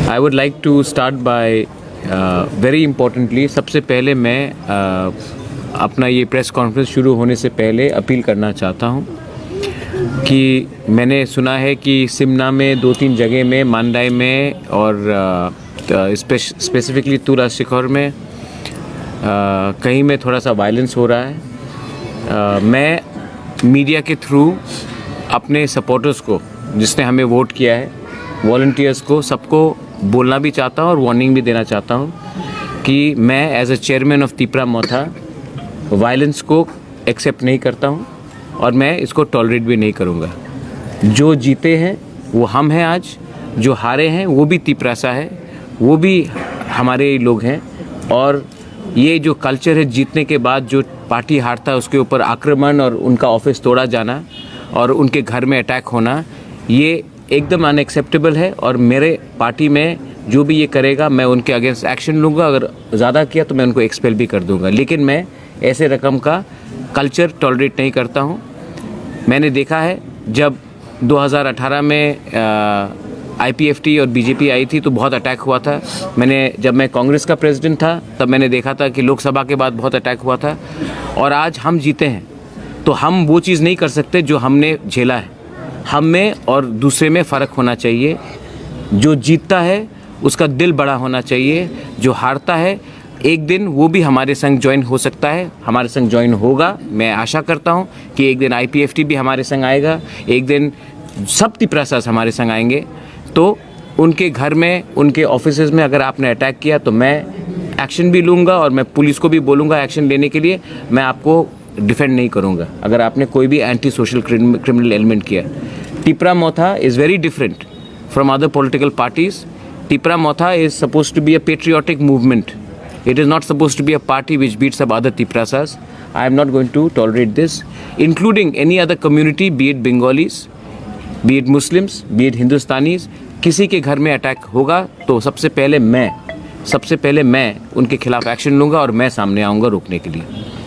I would like to start by very importantly, सबसे पहले मैं अपना ये प्रेस कॉन्फ्रेंस शुरू होने से पहले अपील करना चाहता हूँ कि मैंने सुना है कि सिमना में 2-3 जगह में, मांडाई में और स्पेसिफिकली तुरा शिखर में कहीं में थोड़ा सा वायलेंस हो रहा है। मैं मीडिया के थ्रू अपने सपोर्टर्स को, जिसने हमें वोट किया है, वॉलंटियर्स को, सबको बोलना भी चाहता हूँ और वार्निंग भी देना चाहता हूँ कि मैं as a chairman of Tipra Motha violence को एक्सेप्ट नहीं करता हूँ और मैं इसको टॉलरेट भी नहीं करूँगा। जो जीते हैं वो हम हैं, आज जो हारे हैं वो भी तिपरासा है, वो भी हमारे लोग हैं। और ये जो कल्चर है, जीतने के बाद जो पार्टी हारता है उसके ऊपर आक्रमण और उनका ऑफिस तोड़ा जाना और उनके घर में अटैक होना, ये एकदम अनएक्सेप्टेबल है। और मेरे पार्टी में जो भी ये करेगा मैं उनके अगेंस्ट एक्शन लूँगा, अगर ज़्यादा किया तो मैं उनको एक्सपेल भी कर दूँगा। लेकिन मैं ऐसे रकम का कल्चर टॉलरेट नहीं करता हूँ। मैंने देखा है जब 2018 में IPFT और BJP आई थी तो बहुत अटैक हुआ था। जब मैं कांग्रेस का प्रेसिडेंट था तब मैंने देखा था कि लोकसभा के बाद बहुत अटैक हुआ था। और आज हम जीते हैं तो हम वो चीज़ नहीं कर सकते जो हमने झेला है। हम में और दूसरे में फ़र्क होना चाहिए। जो जीतता है उसका दिल बड़ा होना चाहिए, जो हारता है एक दिन वो भी हमारे संग ज्वाइन हो सकता है, हमारे संग ज्वाइन होगा। मैं आशा करता हूँ कि एक दिन IPFT भी हमारे संग आएगा, एक दिन सब तिपरासास हमारे संग आएंगे। तो उनके घर में, उनके ऑफिसेज में अगर आपने अटैक किया तो मैं एक्शन भी लूँगा और मैं पुलिस को भी बोलूँगा एक्शन लेने के लिए। मैं आपको डिफेंड नहीं करूँगा अगर आपने कोई भी एंटी सोशल क्रिमिनल एलिमेंट किया। Tipra Motha is very different from other political parties. Tipra Motha is suppose to be a patriotic movement. It is not supposed to be a party which beats up other Tiprasas. I am not going to tolerate this, including any other community, be it Bengalis, be it Muslims, be it Hindustanis. किसी के घर में attack होगा तो सबसे पहले मैं उनके खिलाफ एक्शन लूँगा और मैं सामने आऊँगा रोकने के लिए।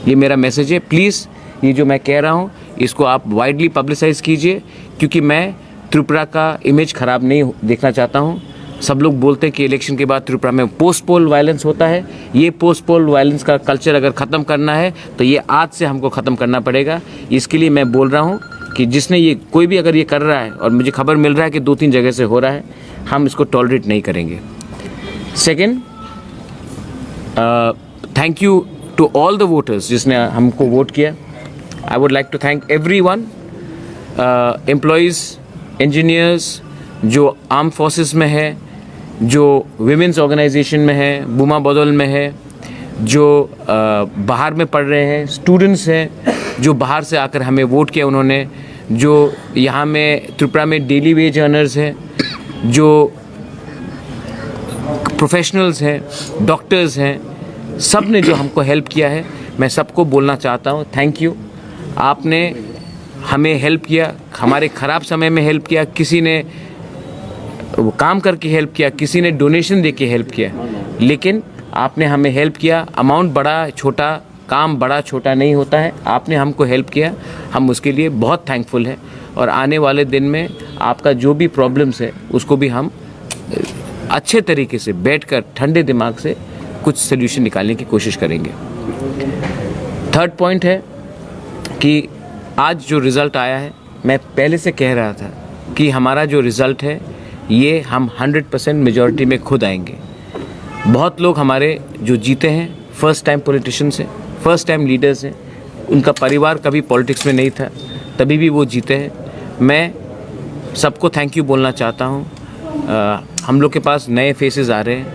ये मेरा मैसेज है। प्लीज़ ये जो मैं कह रहा हूँ इसको आप वाइडली पब्लिसाइज़ कीजिए, क्योंकि मैं त्रिपुरा का इमेज ख़राब नहीं देखना चाहता हूँ। सब लोग बोलते हैं कि इलेक्शन के बाद त्रिपुरा में पोस्ट पोल वायलेंस होता है। ये पोस्ट पोल वायलेंस का कल्चर अगर ख़त्म करना है तो ये आज से हमको ख़त्म करना पड़ेगा। इसके लिए मैं बोल रहा हूँ कि जिसने ये, कोई भी अगर ये कर रहा है और मुझे खबर मिल रहा है कि 2-3 जगह से हो रहा है, हम इसको टॉलरेट नहीं करेंगे। Second, thank you to all the voters जिसने हमको वोट किया। I would like to thank everyone, employees, engineers जो आर्म फोर्सेस में है, जो विमेंस ऑर्गेनाइजेशन में है, बुमा बदौल में है, जो बाहर में पढ़ रहे हैं, स्टूडेंट्स हैं जो बाहर से आकर हमें वोट किया उन्होंने, जो यहाँ में त्रिपुरा में डेली वेज अर्नर्स हैं, जो प्रोफेशनल्स हैं, डॉक्टर्स हैं, सब ने जो हमको हेल्प किया है, मैं सबको बोलना चाहता हूँ थैंक यू। आपने हमें हेल्प किया, हमारे ख़राब समय में हेल्प किया, किसी ने वो काम करके हेल्प किया, किसी ने डोनेशन दे के हेल्प किया, लेकिन आपने हमें हेल्प किया। अमाउंट बड़ा छोटा, काम बड़ा छोटा नहीं होता है। आपने हमको हेल्प किया, हम उसके लिए बहुत थैंकफुल हैं। और आने वाले दिन में आपका जो भी प्रॉब्लम्स है उसको भी हम अच्छे तरीके से बैठकर ठंडे दिमाग से कुछ सोल्यूशन निकालने की कोशिश करेंगे। थर्ड पॉइंट है कि आज जो रिज़ल्ट आया है, मैं पहले से कह रहा था कि हमारा जो रिज़ल्ट है ये हम 100% मेजॉरिटी में खुद आएंगे। बहुत लोग हमारे जो जीते हैं फर्स्ट टाइम पॉलिटिशियंस हैं, फर्स्ट टाइम लीडर्स हैं, उनका परिवार कभी पॉलिटिक्स में नहीं था, तभी भी वो जीते हैं। मैं सबको थैंक यू बोलना चाहता हूँ। हम लोग के पास नए फेसेस आ रहे हैं,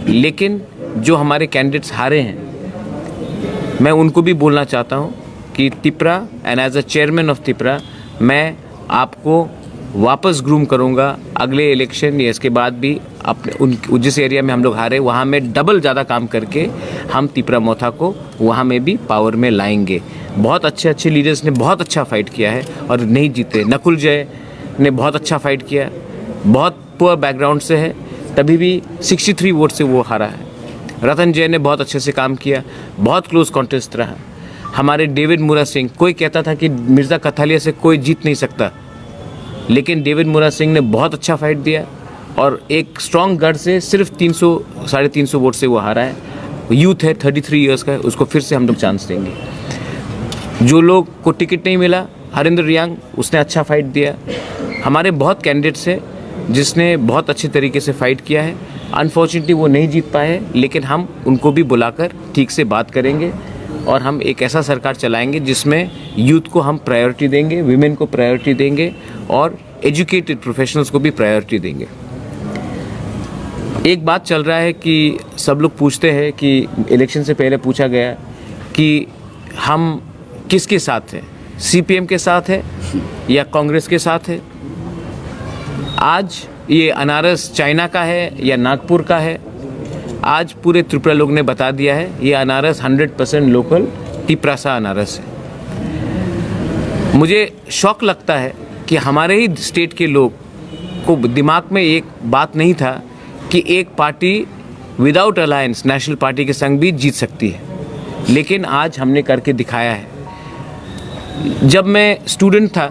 लेकिन जो हमारे कैंडिडेट्स हारे हैं मैं उनको भी बोलना चाहता हूँ कि Tipra and as a chairman of Tipra मैं आपको वापस ग्रूम करूँगा अगले इलेक्शन या इसके बाद भी। अपने जिस एरिया में हम लोग हारे वहाँ में डबल ज़्यादा काम करके हम तिपरा मोथा को वहाँ में भी पावर में लाएंगे। बहुत अच्छे लीडर्स ने बहुत अच्छा फाइट किया है और नहीं जीते। नकुल जय ने बहुत अच्छा फाइट किया, बहुत पुअर बैकग्राउंड से है, तभी भी 63 वोट से वो हारा है। रतन जय ने बहुत अच्छे से काम किया, बहुत क्लोज कॉन्टेस्ट रहा। हमारे डेविड मुरा सिंह, कोई कहता था कि मिर्ज़ा कथालिया से कोई जीत नहीं सकता, लेकिन डेविड मुरा सिंह ने बहुत अच्छा फाइट दिया और एक स्ट्रॉन्ग गढ़ से सिर्फ 300 350 वोट से वो हारा है। यूथ है, 33 इयर्स का है, उसको फिर से हम लोग चांस देंगे। जो लोग को टिकट नहीं मिला, हरिंदर रियांग, उसने अच्छा फाइट दिया। हमारे बहुत कैंडिडेट्स हैं जिसने बहुत अच्छे तरीके से फाइट किया है। अनफॉर्चुनेटली वो नहीं जीत पाए, लेकिन हम उनको भी बुलाकर ठीक से बात करेंगे और हम एक ऐसा सरकार चलाएंगे जिसमें यूथ को हम प्रायोरिटी देंगे, विमेन को प्रायोरिटी देंगे और एजुकेटेड प्रोफेशनल्स को भी प्रायोरिटी देंगे। एक बात चल रहा है कि सब लोग पूछते हैं कि इलेक्शन से पहले पूछा गया कि हम किसके साथ हैं, सीपीएम के साथ है या कांग्रेस के साथ है। आज ये अनारस चाइना का है या नागपुर का है, आज पूरे त्रिपुरा लोग ने बता दिया है ये अनारस 100% लोकल टिपरासा अनारस है। मुझे शौक लगता है कि हमारे ही स्टेट के लोग को दिमाग में एक बात नहीं था कि एक party without alliance national party के संग भी जीत सकती है, लेकिन आज हमने करके दिखाया है। जब मैं स्टूडेंट था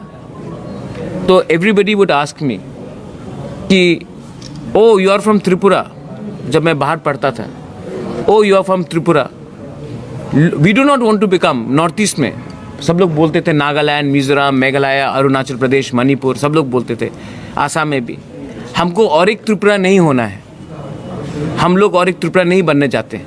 तो एवरीबडी वुड आस्क मी कि oh you are from Tripura. जब मैं बाहर पढ़ता था, oh you are from Tripura, we do not want to become north east में। सब लोग बोलते थे, नागालैंड, मिजोरम, मेघालय, अरुणाचल प्रदेश, मणिपुर, सब लोग बोलते थे, आसाम में भी। हमको और एक त्रिपुरा नहीं होना है, हम लोग और एक त्रिपुरा नहीं बनने चाहते।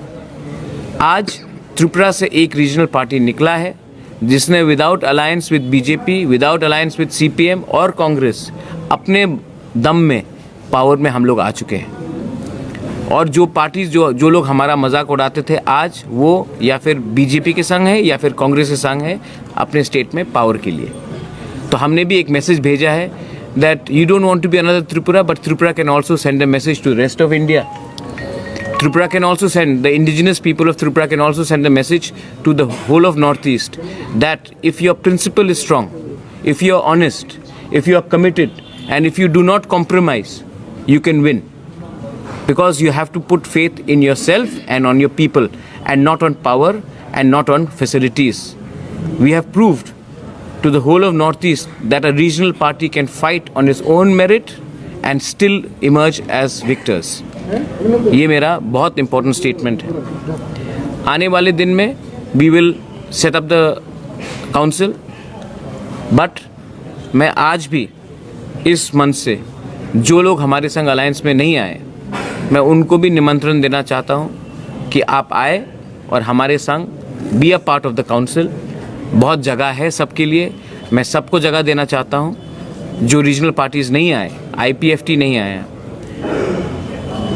आज त्रिपुरा से एक रीजनल पार्टी निकला है जिसने without alliance with BJP, without alliance with CPM और कांग्रेस अपने दम में पावर में हम लोग आ चुके हैं। और जो पार्टीज जो लोग हमारा मजाक उड़ाते थे, आज वो या फिर बीजेपी के संग है या फिर कांग्रेस के संग है अपने स्टेट में पावर के लिए। तो हमने भी एक मैसेज भेजा है that you don't want to be another Tripura, but Tripura can also send a message to rest of India. Tripura can also send, the indigenous people of Tripura can also send a message to the whole of Northeast that if your principle is strong, if you are honest, if you are committed, and if you do not compromise, you can win. Because you have to put faith in yourself and on your people, and not on power and not on facilities. We have proved to the whole of Northeast that a regional party can fight on its own merit and still emerge as victors. ये मेरा बहुत important statement है। आने वाले दिन में we will set up the council, but मैं आज भी इस मंच से जो लोग हमारे संग अलायंस में नहीं आए, मैं उनको भी निमंत्रण देना चाहता हूँ कि आप आए और हमारे संग be a part of the council. बहुत जगह है सबके लिए, मैं सबको जगह देना चाहता हूँ। जो रीजनल पार्टीज़ नहीं आए, IPFT नहीं आया,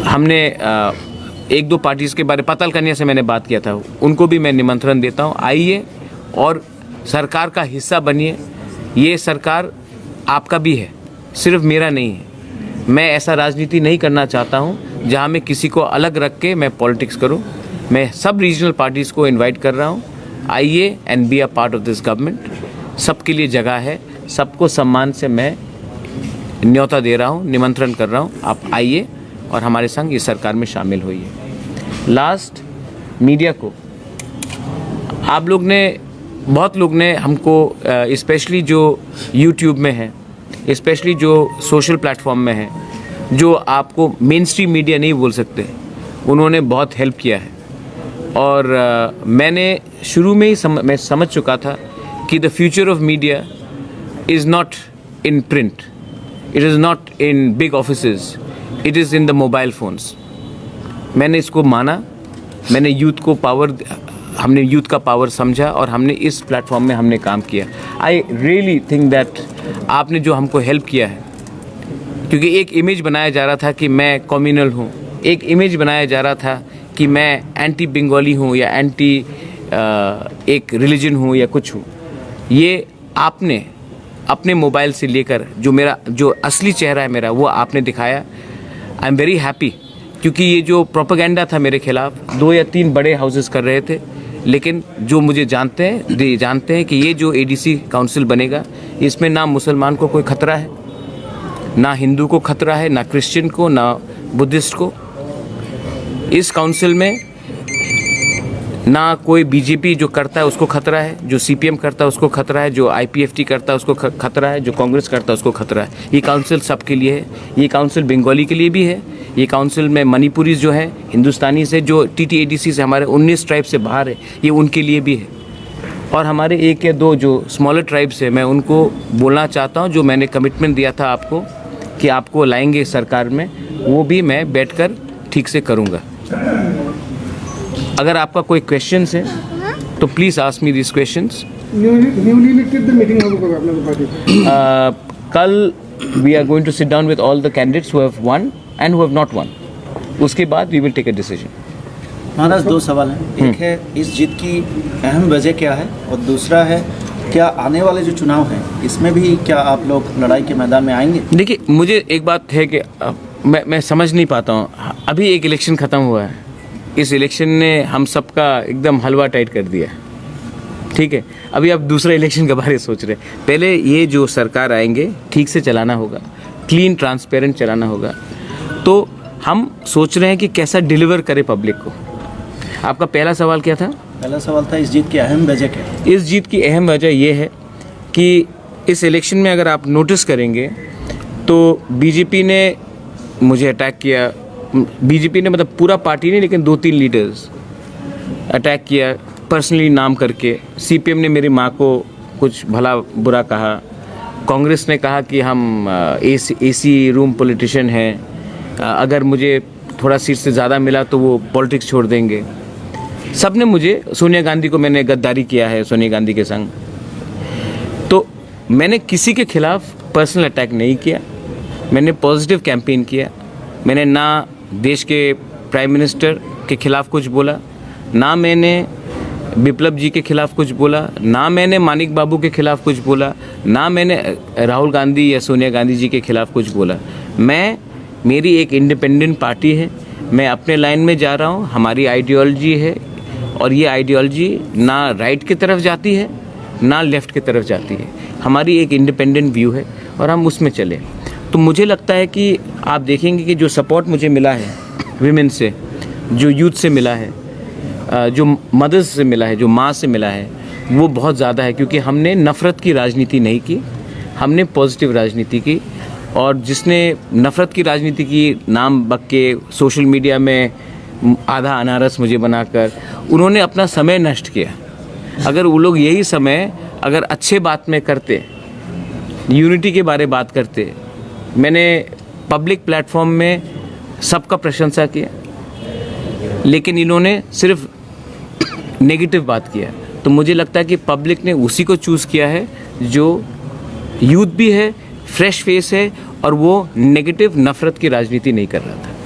हमने एक दो पार्टीज़ के बारे पाताल कन्या से मैंने बात किया था, उनको भी मैं निमंत्रण देता हूँ, आइए और सरकार का हिस्सा बनिए। ये सरकार आपका भी है, सिर्फ मेरा नहीं है। मैं ऐसा राजनीति नहीं करना चाहता हूँ जहाँ मैं किसी को अलग रख के मैं पॉलिटिक्स करूँ। मैं सब रीजनल पार्टीज़ को इनवाइट कर रहा हूँ, आइए and be a part of this government. सबके लिए जगह है, सबको सम्मान से मैं न्योता दे रहा हूँ, निमंत्रण कर रहा हूँ, आप आइए और हमारे संग इस सरकार में शामिल होइए। लास्ट, मीडिया को आप लोग ने, बहुत लोग ने हमको स्पेशली जो यूट्यूब में है, स्पेशली जो सोशल प्लेटफॉर्म में है, जो आपको मेन स्ट्रीम मीडिया नहीं बोल सकते, उन्होंने बहुत हेल्प किया है। और मैंने शुरू में ही मैं समझ चुका था कि the future of media is not in print, it is not in big offices, it is in the mobile phones. मैंने इसको माना, मैंने यूथ को पावर, हमने यूथ का पावर समझा और हमने इस प्लेटफॉर्म में हमने काम किया। आई रियली थिंक दैट आपने जो हमको हेल्प किया है, क्योंकि एक इमेज बनाया जा रहा था कि मैं कम्युनल हूँ, एक इमेज बनाया जा रहा था कि मैं एंटी बंगाली हूँ या एंटी एक रिलीजन हूँ या कुछ हूँ। ये आपने अपने मोबाइल से लेकर जो असली चेहरा है मेरा, वो आपने दिखाया। आई एम वेरी हैप्पी, क्योंकि ये जो प्रोपेगेंडा था मेरे खिलाफ 2 या 3 बड़े हाउसेस कर रहे थे, लेकिन जो मुझे जानते हैं कि ये जो ADC काउंसिल बनेगा, इसमें ना मुसलमान को कोई खतरा है, ना हिंदू को खतरा है, ना क्रिश्चियन को, ना बुद्धिस्ट को। इस काउंसिल में ना कोई बीजेपी जो करता है उसको खतरा है, जो सीपीएम करता है उसको खतरा है, जो आईपीएफटी करता है उसको खतरा है, जो कांग्रेस करता है उसको खतरा है। ये काउंसिल सबके लिए है, ये काउंसिल बंगाली के लिए भी है, ये काउंसिल में मणिपुरी जो है, हिंदुस्तानी से जो टीटीएडीसी से हमारे 19 ट्राइब से बाहर है, ये उनके लिए भी है। और हमारे एक या दो जो स्मॉलर ट्राइब्स है, मैं उनको बोलना चाहता हूँ, जो मैंने कमिटमेंट दिया था आपको कि आपको लाएंगे सरकार में, वो भी मैं बैठकर ठीक से करूँगा। अगर आपका कोई क्वेश्चंस है तो please ask me this questions. Newly elected meeting होगा कब आप लोगों की पार्टी? कल we are going to sit down with all the candidates who have won and who have not won. उसके बाद we will take a decision. Maharaj, दो सवाल हैं। एक है, इस जीत की अहम वजह क्या है, और दूसरा है, क्या आने वाले जो चुनाव हैं इसमें भी क्या आप लोग लड़ाई के मैदान में आएंगे? देखिए, मुझे एक बात है कि मैं समझ नहीं पाता हूँ। अभी एक इलेक्शन ख़त्म हुआ है, इस इलेक्शन ने हम सबका एकदम हलवा टाइट कर दिया, ठीक है। अभी आप दूसरा इलेक्शन के बारे में सोच रहे हैं। पहले ये जो सरकार आएंगे ठीक से चलाना होगा, क्लीन ट्रांसपेरेंट चलाना होगा। तो हम सोच रहे हैं कि कैसा डिलीवर करे पब्लिक को। आपका पहला सवाल क्या था? पहला सवाल था, इस जीत की अहम वजह क्या है? इस जीत की अहम वजह ये है कि इस इलेक्शन में अगर आप नोटिस करेंगे तो बीजेपी ने मुझे अटैक किया। बीजेपी ने, मतलब पूरा पार्टी नहीं, लेकिन 2-3 लीडर्स अटैक किया पर्सनली नाम करके। सीपीएम ने मेरी माँ को कुछ भला बुरा कहा। कांग्रेस ने कहा कि हम एसी रूम पॉलिटिशियन हैं, अगर मुझे थोड़ा सीट से ज़्यादा मिला तो वो पॉलिटिक्स छोड़ देंगे। सब ने मुझे, सोनिया गांधी को मैंने गद्दारी किया है सोनिया गांधी के संग। तो मैंने किसी के खिलाफ पर्सनल अटैक नहीं किया, मैंने पॉजिटिव कैंपेन किया। मैंने ना देश के प्राइम मिनिस्टर के खिलाफ कुछ बोला, ना मैंने बिप्लब जी के खिलाफ कुछ बोला, ना मैंने मानिक बाबू के खिलाफ कुछ बोला, ना मैंने राहुल गांधी या सोनिया गांधी जी के खिलाफ कुछ बोला। मेरी एक इंडिपेंडेंट पार्टी है, मैं अपने लाइन में जा रहा हूँ, हमारी आइडियोलॉजी है, और ये आइडियोलॉजी ना राइट की तरफ जाती है ना लेफ़्ट की तरफ जाती है। हमारी एक इंडिपेंडेंट व्यू है और हम उसमें चले। तो मुझे लगता है कि आप देखेंगे कि जो सपोर्ट मुझे मिला है विमेन से, जो यूथ से मिला है, जो मदर्स से मिला है, जो माँ से मिला है, वो बहुत ज़्यादा है। क्योंकि हमने नफ़रत की राजनीति नहीं की, हमने पॉजिटिव राजनीति की। और जिसने नफ़रत की राजनीति की, नाम बक के सोशल मीडिया में आधा अनारस मुझे बनाकर, उन्होंने अपना समय नष्ट किया। अगर वो लोग यही समय अगर अच्छे बात में करते, यूनिटी के बारे बात करते, मैंने पब्लिक प्लेटफॉर्म में सबका प्रशंसा किया, लेकिन इन्होंने सिर्फ नेगेटिव बात किया। तो मुझे लगता है कि पब्लिक ने उसी को चूज़ किया है जो यूथ भी है, फ्रेश फेस है, और वो नेगेटिव नफ़रत की राजनीति नहीं कर रहा था।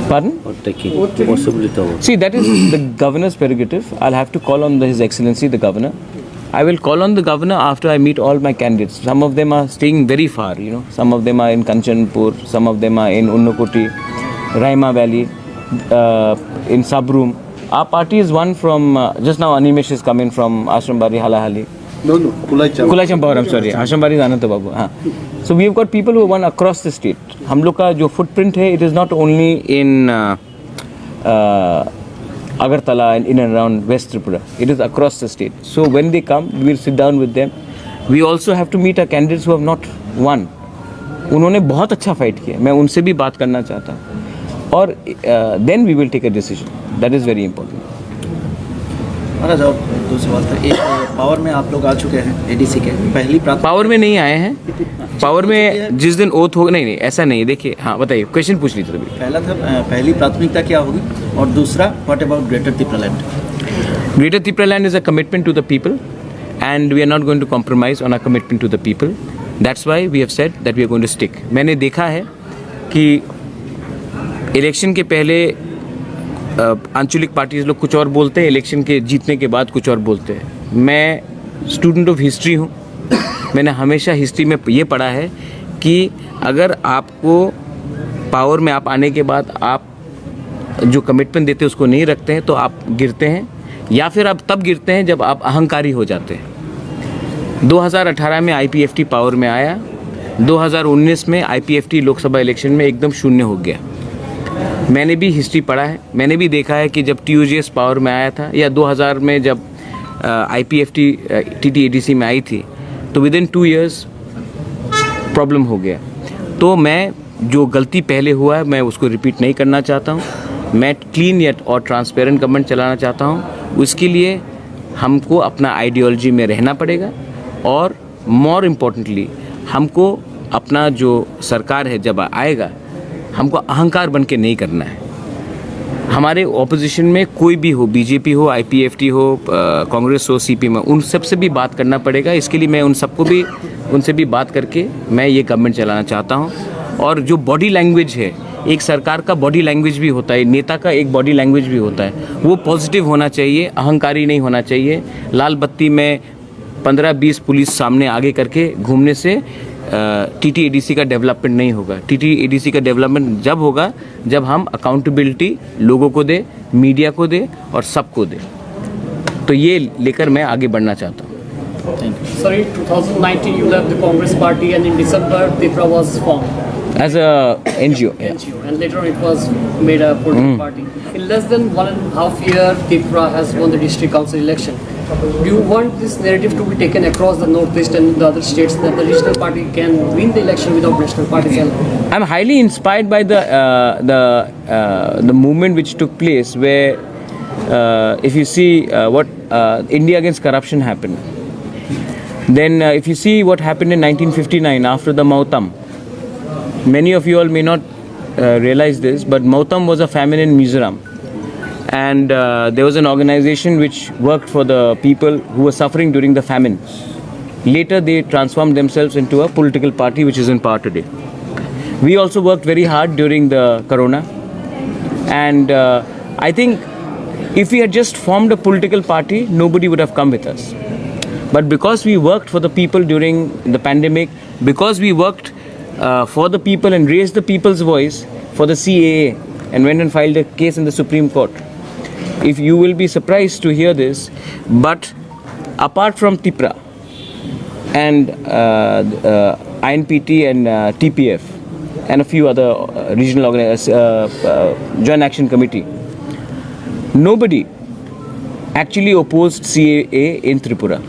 Pardon? See, that is the governor's prerogative. I'll have to call on His Excellency the Governor. I will call on the Governor after I meet all my candidates. Some of them are staying very far, you know. Some of them are in Kanchanpur, some of them are in Unnakoti, Raima Valley, in Sabroom. Our party is one from, just now Animesh is coming from Ashrambari, Halahali. No, Kulai Champawar, I'm sorry. Ashrambari is Ananta Babu. हाँ. So we have got people who are one across the state. हम लोग का जो footprint है, it is not only in Agartala and in and around West Tripura. It is across the state. So when they come, we will sit down with them. We also have to meet our candidates who have not won. उन्होंने बहुत अच्छा fight किया, मैं उनसे भी बात करना चाहता हूँ। और then we will take a decision. That is very important. महाराज, और दो सवाल था। एक, पावर में आप लोग आ चुके हैं एडीसी के, पहली पावर में नहीं आए हैं। पावर में जिस दिन ओथ होगा, नहीं ऐसा नहीं। देखिए, हाँ बताइए, क्वेश्चन पूछ लीजिए तभी। पहला था, पहली प्राथमिकता क्या होगी, और दूसरा, what about greater Tipraland? Greater Tipraland is a commitment to the people, and we are not going to compromise on our commitment to the people. That's why we have said that we are going to stick. मैंने देखा है कि election के पहले आंचलिक parties लोग कुछ और बोलते हैं, इलेक्शन के जीतने के बाद कुछ और बोलते हैं। मैं स्टूडेंट ऑफ हिस्ट्री हूँ। मैंने हमेशा हिस्ट्री में ये पढ़ा है कि अगर आपको पावर में आप आने के बाद आप जो कमिटमेंट देते हैं उसको नहीं रखते हैं तो आप गिरते हैं, या फिर आप तब गिरते हैं जब आप अहंकारी हो जाते हैं। 2018 में आईपीएफटी पावर में आया, 2019 में आईपीएफटी लोकसभा इलेक्शन में एकदम शून्य हो गया। मैंने भी हिस्ट्री पढ़ा है, मैंने भी देखा है कि जब TUGS पावर में आया था या 2000 में जब IPFT TTADC में आई थी तो विदिन 2 इयर्स प्रॉब्लम हो गया। तो मैं जो गलती पहले हुआ है मैं उसको रिपीट नहीं करना चाहता हूँ। मैं क्लीन यट और ट्रांसपेरेंट गवर्नमेंट चलाना चाहता हूँ। उसके लिए हमको अपना आइडियोलॉजी में रहना पड़ेगा और मोर इम्पोर्टेंटली हमको अपना जो सरकार है जब आएगा हमको अहंकार बन के नहीं करना है। हमारे ऑपोजिशन में कोई भी हो, BJP हो, IPFT हो, कांग्रेस हो, CPM, उन सब से भी बात करना पड़ेगा। इसके लिए मैं उनसे भी बात करके मैं ये गवर्नमेंट चलाना चाहता हूँ। और जो बॉडी लैंग्वेज है, एक सरकार का बॉडी लैंग्वेज भी होता है, नेता का एक बॉडी लैंग्वेज भी होता है, वो पॉजिटिव होना चाहिए, अहंकारी नहीं होना चाहिए। लाल बत्ती में 15-20 पुलिस सामने आगे करके घूमने से TTADC का डेवलपमेंट नहीं होगा। TTADC का डेवलपमेंट जब होगा जब हम अकाउंटेबिलिटी लोगों को दे, मीडिया को दे और सबको दे। तो ये लेकर मैं आगे बढ़ना चाहता हूँ। Sir, in 2019 you left the Congress party and in December TIPRA was formed. As a NGO. Yeah. NGO, and later on it was made a political party. In less than 1.5 years, TIPRA has won the district council election. Do you want this narrative to be taken across the northeast and the other states that the regional party can win the election without national party's help? I'm highly inspired by the movement which took place, where if you see what India against corruption happened. Then if you see what happened in 1959 after the Mautam, many of you all may not realize this, but Mautam was a famine in Mizoram, and there was an organization which worked for the people who were suffering during the famine. Later they transformed themselves into a political party which is in power today. We also worked very hard during the Corona, and I think if we had just formed a political party, nobody would have come with us. But because we worked for the people during the pandemic, because we worked for the people and raised the people's voice for the CAA and went and filed a case in the Supreme Court. If you will be surprised to hear this, but apart from TIPRA and INPT and TPF and a few other regional Joint Action Committee, nobody actually opposed CAA in Tripura.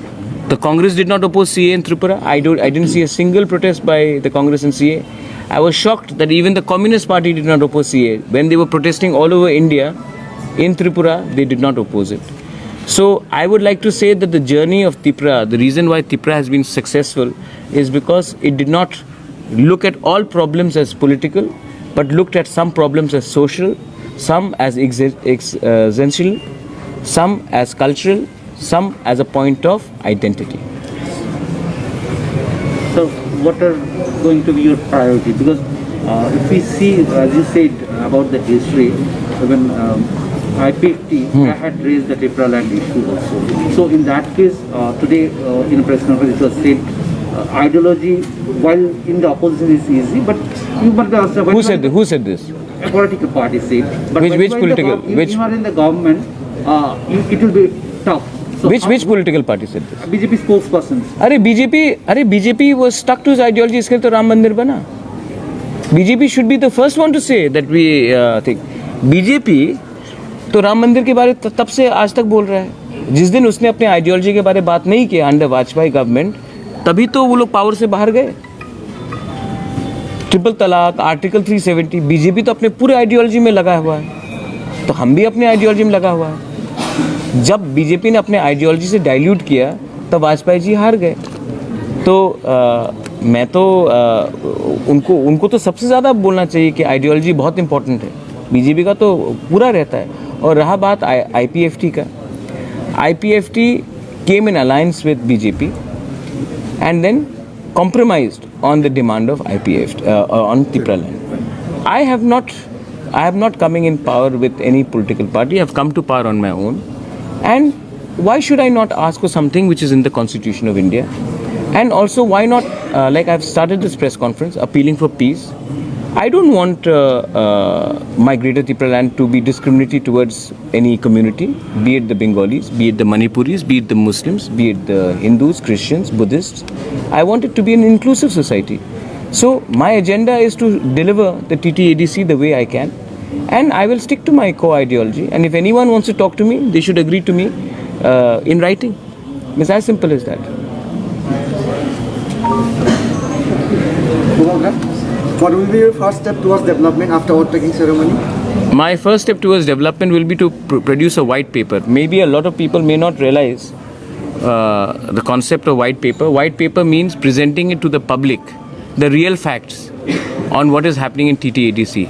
The Congress did not oppose CAA in Tripura. I didn't see a single protest by the Congress and CAA. I was shocked that even the Communist Party did not oppose CAA. When they were protesting all over India, in Tripura, they did not oppose it. So I would like to say that the journey of TIPRA, the reason why TIPRA has been successful is because it did not look at all problems as political, but looked at some problems as social, some as existential, some as cultural, some as a point of identity. So what are going to be your priority? Because if we see, as you said about the history, when IPFT had raised the TIPRA land issue also. So in that case, today in a press conference it was said, ideology, while in the opposition is easy, but you must ask Who said this? A political party said. But Which political? If you are in the government, it will be tough. So Which political party said this? BJP spokesperson. BJP was stuck to his ideology. इसके तो राम मंदिर बना. BJP should be the first one to say that we think. BJP तो राम मंदिर के बारे तब से आज तक बोल रहा है. जिस दिन उसने अपने आइडियोलॉजी के बारे में बात नहीं किया अंडर वाजपेयी गवर्नमेंट, तभी तो वो लोग पावर से बाहर गए. ट्रिपल तलाक, आर्टिकल 370, बीजेपी तो अपने पूरे आइडियोलॉजी में लगा हुआ है, तो हम भी अपने आइडियोलॉजी में लगा हुआ है. जब बीजेपी ने अपने आइडियोलॉजी से डाइल्यूट किया तब वाजपेयी जी हार गए. तो मैं तो उनको तो सबसे ज़्यादा बोलना चाहिए कि आइडियोलॉजी बहुत इंपॉर्टेंट है. बीजेपी का तो पूरा रहता है. और रहा बात IPFT का, IPFT came in alliance with BJP and then compromised on the demand of IPFT on TIPRA land. I have not coming in power with any political party. I have come to power on my own. And why should I not ask for something which is in the Constitution of India? And also, why not, like I've started this press conference, appealing for peace. I don't want my greater TIPRA land to be discriminatory towards any community, be it the Bengalis, be it the Manipuris, be it the Muslims, be it the Hindus, Christians, Buddhists. I want it to be an inclusive society. So my agenda is to deliver the TTADC the way I can. and I will stick to my core ideology. And if anyone wants to talk to me, they should agree to me in writing. It's as simple as that. What will be your first step towards development after oath-taking ceremony? My first step towards development will be to produce a white paper. Maybe a lot of people may not realize the concept of white paper. White paper means presenting it to the public, the real facts on what is happening in TTADC.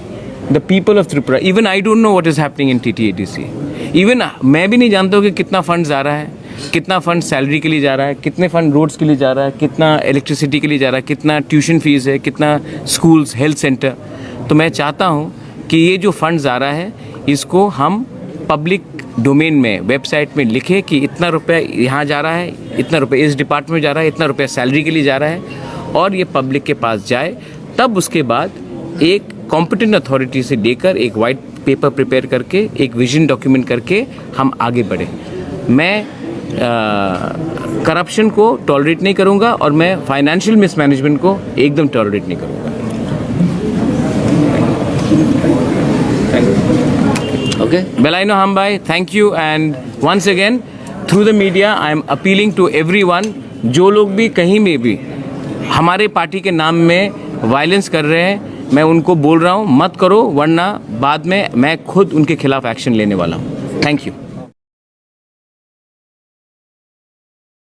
The people of Tripura, even I don't know what is happening in TTADC. Even मैं भी नहीं जानता हूँ कि कितना fund जा रहा है, कितना फंड सैलरी के लिए जा रहा है, कितने फंड रोड्स के लिए जा रहा है, कितना इलेक्ट्रिसिटी के लिए जा रहा है, कितना ट्यूशन फीस है, कितना स्कूल्स, हेल्थ सेंटर. तो मैं चाहता हूँ कि ये जो फंड्स आ रहा है इसको हम पब्लिक डोमेन में वेबसाइट में लिखें कि इतना रुपया यहाँ जा रहा है, इतना रुपया इस डिपार्टमेंट में जा रहा है, इतना रुपया सैलरी के लिए जा रहा है, और ये पब्लिक के पास जाए. तब उसके बाद एक कॉम्पिटेंट अथॉरिटी से लेकर एक वाइट पेपर प्रिपेयर करके एक विजन डॉक्यूमेंट करके हम आगे बढ़े. मैं करप्शन को टॉलरेट नहीं करूँगा और मैं फाइनेंशियल मिसमैनेजमेंट को एकदम टॉलरेट नहीं करूँगा. Okay, Belaino Hambai, thank you, and once again through the media I am appealing to everyone, जो लोग भी कहीं में भी हमारे पार्टी के नाम में वायलेंस कर रहे हैं, मैं उनको बोल रहा हूँ मत करो, वरना बाद में मैं खुद उनके खिलाफ एक्शन लेने वाला हूँ. Thank you.